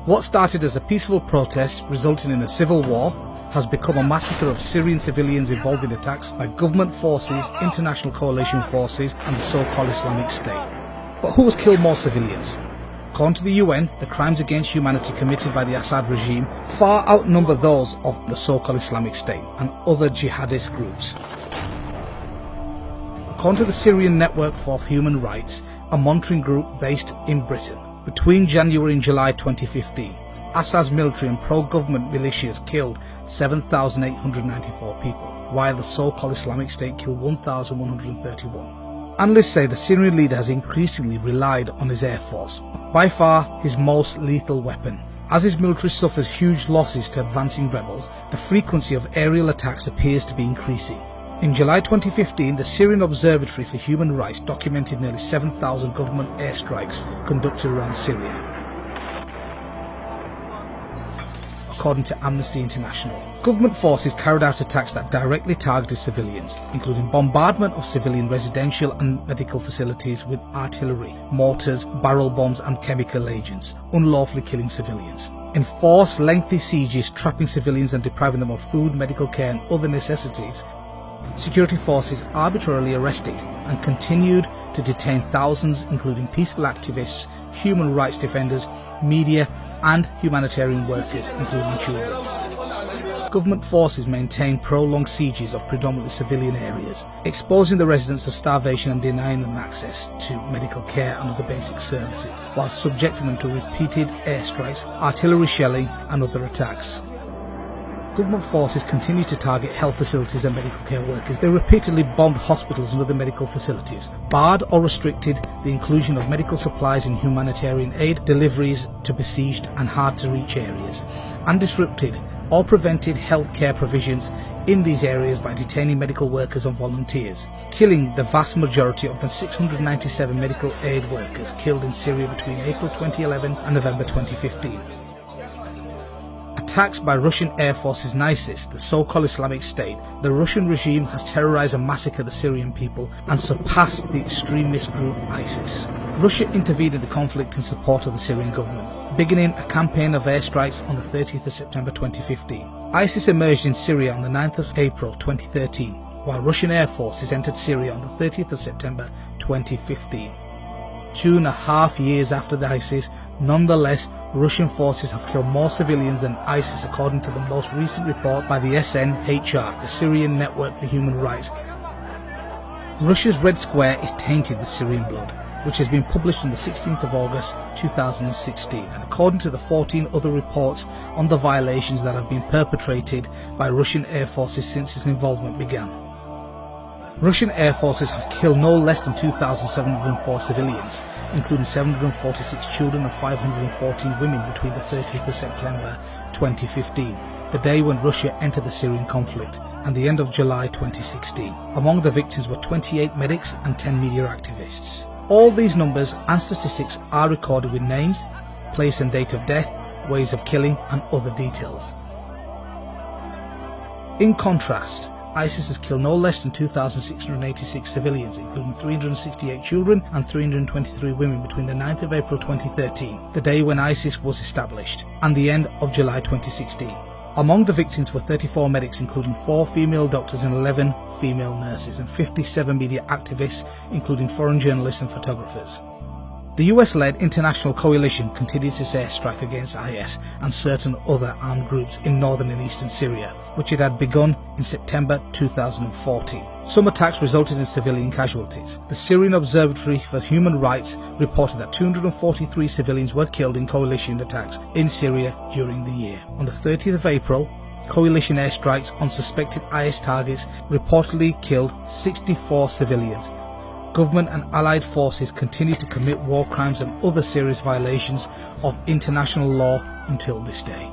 What started as a peaceful protest resulting in a civil war has become a massacre of Syrian civilians involved in attacks by government forces, international coalition forces and the so-called Islamic State. But who has killed more civilians? According to the UN, the crimes against humanity committed by the Assad regime far outnumber those of the so-called Islamic State and other jihadist groups. According to the Syrian Network for Human Rights, a monitoring group based in Britain, between January and July 2015, Assad's military and pro-government militias killed 7,894 people, while the so-called Islamic State killed 1,131. Analysts say the Syrian leader has increasingly relied on his air force, by far his most lethal weapon. As his military suffers huge losses to advancing rebels, the frequency of aerial attacks appears to be increasing. In July 2015, the Syrian Observatory for Human Rights documented nearly 7,000 government airstrikes conducted around Syria. According to Amnesty International, government forces carried out attacks that directly targeted civilians, including bombardment of civilian residential and medical facilities with artillery, mortars, barrel bombs and chemical agents, unlawfully killing civilians. Enforced lengthy sieges, trapping civilians and depriving them of food, medical care and other necessities. Security forces arbitrarily arrested and continued to detain thousands, including peaceful activists, human rights defenders, media and humanitarian workers, including children. Government forces maintain prolonged sieges of predominantly civilian areas, exposing the residents to starvation and denying them access to medical care and other basic services, while subjecting them to repeated airstrikes, artillery shelling and other attacks. Government forces continue to target health facilities and medical care workers. They repeatedly bombed hospitals and other medical facilities, barred or restricted the inclusion of medical supplies in humanitarian aid deliveries to besieged and hard-to-reach areas, and disrupted or prevented health care provisions in these areas by detaining medical workers and volunteers, killing the vast majority of the 697 medical aid workers killed in Syria between April 2011 and November 2015. Attacks by Russian air forces in ISIS, the so-called Islamic State, the Russian regime has terrorized and massacred the Syrian people and surpassed the extremist group ISIS. Russia intervened in the conflict in support of the Syrian government, beginning a campaign of airstrikes on the 30th of September 2015. ISIS emerged in Syria on the 9th of April 2013, while Russian air forces entered Syria on the 30th of September 2015. 2.5 years after the ISIS, nonetheless, Russian forces have killed more civilians than ISIS, according to the most recent report by the SNHR, the Syrian Network for Human Rights. Russia's Red Square is tainted with Syrian blood, which has been published on the 16th of August 2016, and according to the 14 other reports on the violations that have been perpetrated by Russian air forces since its involvement began. Russian air forces have killed no less than 2,704 civilians, including 746 children and 514 women between the 30th of September 2015, the day when Russia entered the Syrian conflict, and the end of July 2016. Among the victims were 28 medics and 10 media activists. All these numbers and statistics are recorded with names, place and date of death, ways of killing and other details. In contrast, ISIS has killed no less than 2,686 civilians, including 368 children and 323 women between the 9th of April 2013, the day when ISIS was established, and the end of July 2016. Among the victims were 34 medics, including 4 female doctors and 11 female nurses, and 57 media activists, including foreign journalists and photographers. The US-led international coalition continues its airstrike against IS and certain other armed groups in northern and eastern Syria, which it had begun in September 2014. Some attacks resulted in civilian casualties. The Syrian Observatory for Human Rights reported that 243 civilians were killed in coalition attacks in Syria during the year. On the 30th of April, coalition airstrikes on suspected IS targets reportedly killed 64 civilians. Government and allied forces continue to commit war crimes and other serious violations of international law until this day.